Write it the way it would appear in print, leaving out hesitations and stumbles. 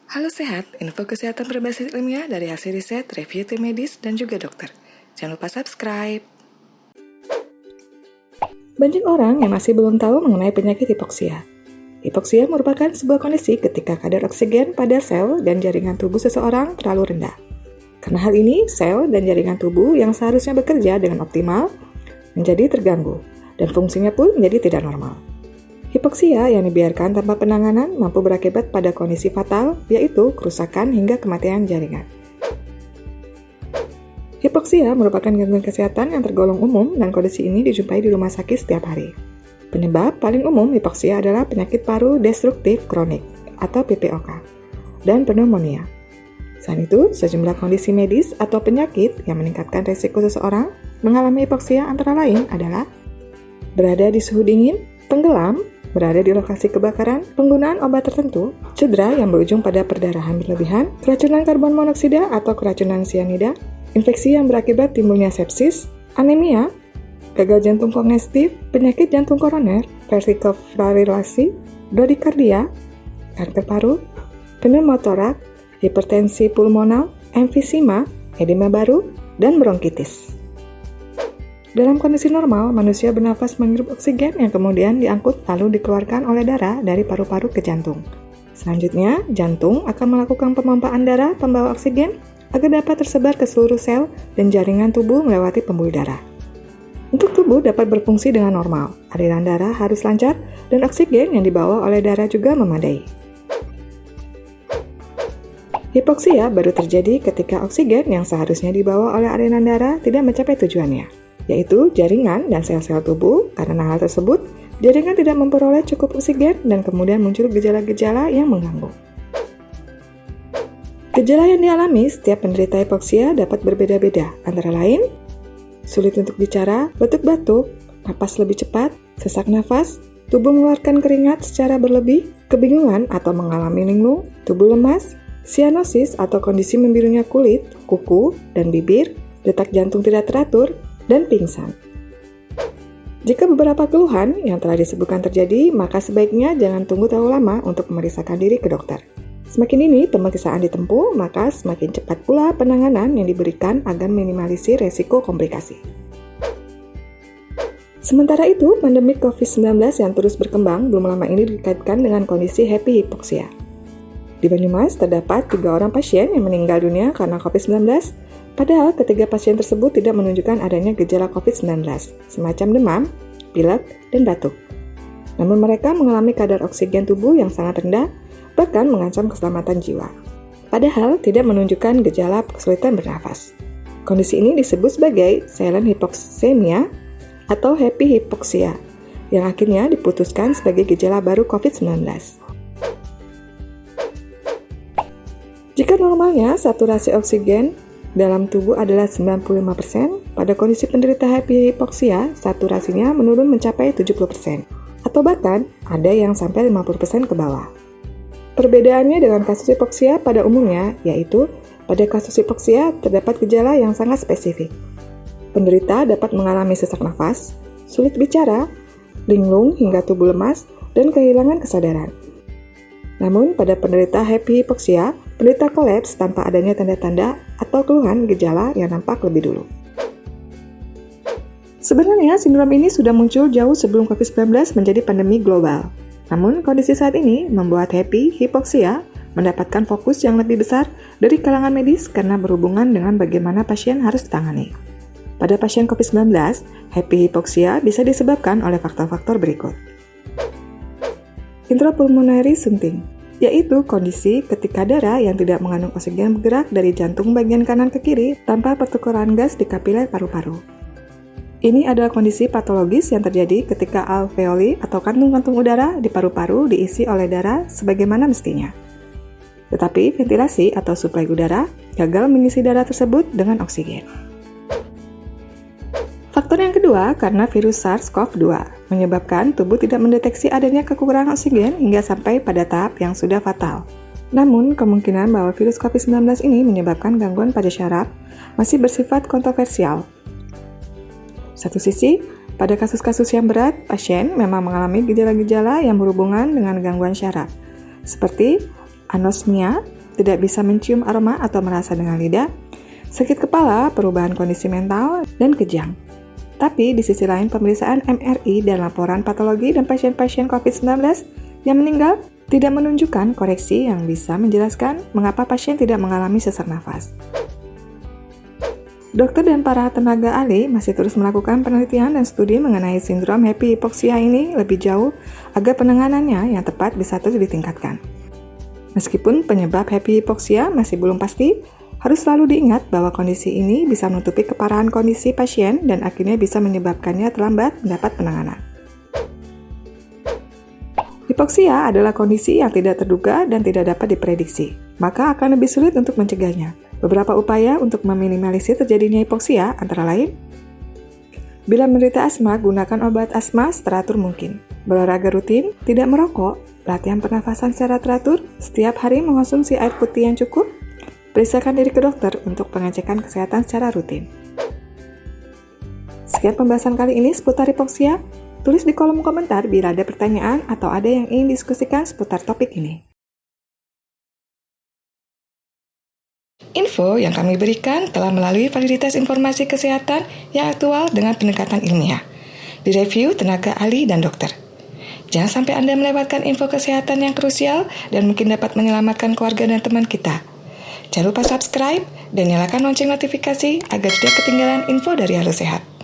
Halo sehat, info kesehatan berbasis ilmiah dari hasil riset, review tim medis, dan juga dokter. Jangan lupa subscribe. Banyak orang yang masih belum tahu mengenai penyakit hipoksia. Hipoksia merupakan sebuah kondisi ketika kadar oksigen pada sel dan jaringan tubuh seseorang terlalu rendah. Karena hal ini, sel dan jaringan tubuh yang seharusnya bekerja dengan optimal menjadi terganggu, dan fungsinya pun menjadi tidak normal. Hipoksia yang dibiarkan tanpa penanganan mampu berakibat pada kondisi fatal, yaitu kerusakan hingga kematian jaringan. Hipoksia merupakan gangguan kesehatan yang tergolong umum dan kondisi ini dijumpai di rumah sakit setiap hari. Penyebab paling umum hipoksia adalah penyakit paru destruktif kronik atau PPOK dan pneumonia. Selain itu, sejumlah kondisi medis atau penyakit yang meningkatkan risiko seseorang mengalami hipoksia antara lain adalah berada di suhu dingin, tenggelam, berada di lokasi kebakaran, penggunaan obat tertentu, cedera yang berujung pada perdarahan berlebihan, keracunan karbon monoksida atau keracunan sianida, infeksi yang berakibat timbulnya sepsis, anemia, gagal jantung kongestif, penyakit jantung koroner, vertikal fibrillasi, bradikardia, kanker paru, pneumotorak, hipertensi pulmonal, emfisema, edema baru, dan bronkitis. Dalam kondisi normal, manusia bernafas menghirup oksigen yang kemudian diangkut lalu dikeluarkan oleh darah dari paru-paru ke jantung. Selanjutnya, jantung akan melakukan pemompaan darah pembawa oksigen agar dapat tersebar ke seluruh sel dan jaringan tubuh melewati pembuluh darah. Untuk tubuh dapat berfungsi dengan normal, aliran darah harus lancar dan oksigen yang dibawa oleh darah juga memadai. Hipoksia baru terjadi ketika oksigen yang seharusnya dibawa oleh aliran darah tidak mencapai tujuannya, yaitu jaringan dan sel-sel tubuh. Karena hal tersebut, jaringan tidak memperoleh cukup oksigen dan kemudian muncul gejala-gejala yang mengganggu. Gejala yang dialami setiap penderita hipoksia dapat berbeda-beda, antara lain sulit untuk bicara, batuk-batuk, napas lebih cepat, sesak nafas, tubuh mengeluarkan keringat secara berlebih, kebingungan atau mengalami linglung, tubuh lemas, sianosis atau kondisi membirunya kulit, kuku, dan bibir, detak jantung tidak teratur, dan pingsan. Jika beberapa keluhan yang telah disebutkan terjadi, maka sebaiknya jangan tunggu terlalu lama untuk memeriksakan diri ke dokter. Semakin dini pemeriksaan ditempuh, maka semakin cepat pula penanganan yang diberikan agar minimalisir resiko komplikasi. Sementara itu, pandemi COVID-19 yang terus berkembang belum lama ini dikaitkan dengan kondisi happy hipoksia. Di Banyumas, terdapat 3 orang pasien yang meninggal dunia karena COVID-19, padahal ketiga pasien tersebut tidak menunjukkan adanya gejala COVID-19, semacam demam, pilek, dan batuk. Namun mereka mengalami kadar oksigen tubuh yang sangat rendah, bahkan mengancam keselamatan jiwa. Padahal tidak menunjukkan gejala kesulitan bernafas. Kondisi ini disebut sebagai silent hypoxemia atau happy hypoxia, yang akhirnya diputuskan sebagai gejala baru COVID-19. Jika normalnya saturasi oksigen dalam tubuh adalah 95%, pada kondisi penderita happy hipoksia, saturasinya menurun mencapai 70%, atau bahkan ada yang sampai 50% ke bawah. Perbedaannya dengan kasus hipoksia pada umumnya, yaitu pada kasus hipoksia terdapat gejala yang sangat spesifik. Penderita dapat mengalami sesak nafas, sulit bicara, linglung hingga tubuh lemas, dan kehilangan kesadaran. Namun pada penderita happy hipoksia, penderita kolaps tanpa adanya tanda-tanda atau keluhan gejala yang nampak lebih dulu. Sebenarnya sindrom ini sudah muncul jauh sebelum COVID-19 menjadi pandemi global. Namun kondisi saat ini membuat happy hipoksia mendapatkan fokus yang lebih besar dari kalangan medis karena berhubungan dengan bagaimana pasien harus ditangani. Pada pasien COVID-19, happy hipoksia bisa disebabkan oleh faktor-faktor berikut. Intropulmonary shunting, yaitu kondisi ketika darah yang tidak mengandung oksigen bergerak dari jantung bagian kanan ke kiri tanpa pertukaran gas di kapiler paru-paru. Ini adalah kondisi patologis yang terjadi ketika alveoli atau kantung-kantung udara di paru-paru diisi oleh darah sebagaimana mestinya. Tetapi ventilasi atau suplai udara gagal mengisi darah tersebut dengan oksigen. Faktor yang kedua, karena virus SARS-CoV-2 menyebabkan tubuh tidak mendeteksi adanya kekurangan oksigen hingga sampai pada tahap yang sudah fatal. Namun, kemungkinan bahwa virus COVID-19 ini menyebabkan gangguan pada syaraf masih bersifat kontroversial. Satu sisi, pada kasus-kasus yang berat, pasien memang mengalami gejala-gejala yang berhubungan dengan gangguan syaraf, seperti anosmia, tidak bisa mencium aroma atau merasa dengan lidah, sakit kepala, perubahan kondisi mental, dan kejang. Tapi di sisi lain, pemeriksaan MRI dan laporan patologi dan pasien-pasien COVID-19 yang meninggal tidak menunjukkan koreksi yang bisa menjelaskan mengapa pasien tidak mengalami sesak nafas. Dokter dan para tenaga ahli masih terus melakukan penelitian dan studi mengenai sindrom happy hypoxia ini lebih jauh agar penanganannya yang tepat bisa terus ditingkatkan. Meskipun penyebab happy hypoxia masih belum pasti, harus selalu diingat bahwa kondisi ini bisa menutupi keparahan kondisi pasien dan akhirnya bisa menyebabkannya terlambat mendapat penanganan. Hipoksia adalah kondisi yang tidak terduga dan tidak dapat diprediksi, maka akan lebih sulit untuk mencegahnya. Beberapa upaya untuk meminimalisir terjadinya hipoksia antara lain: bila menderita asma, gunakan obat asma seteratur mungkin. Berolahraga rutin, tidak merokok, latihan pernafasan secara teratur, setiap hari mengonsumsi air putih yang cukup, periksakan diri ke dokter untuk pengecekan kesehatan secara rutin. Sekian pembahasan kali ini seputar hipoksia. Tulis di kolom komentar bila ada pertanyaan atau ada yang ingin diskusikan seputar topik ini. Info yang kami berikan telah melalui validitas informasi kesehatan yang aktual dengan pendekatan ilmiah, direview tenaga ahli dan dokter. Jangan sampai Anda melewatkan info kesehatan yang krusial dan mungkin dapat menyelamatkan keluarga dan teman kita. Jangan lupa subscribe dan nyalakan lonceng notifikasi agar tidak ketinggalan info dari Halo Sehat.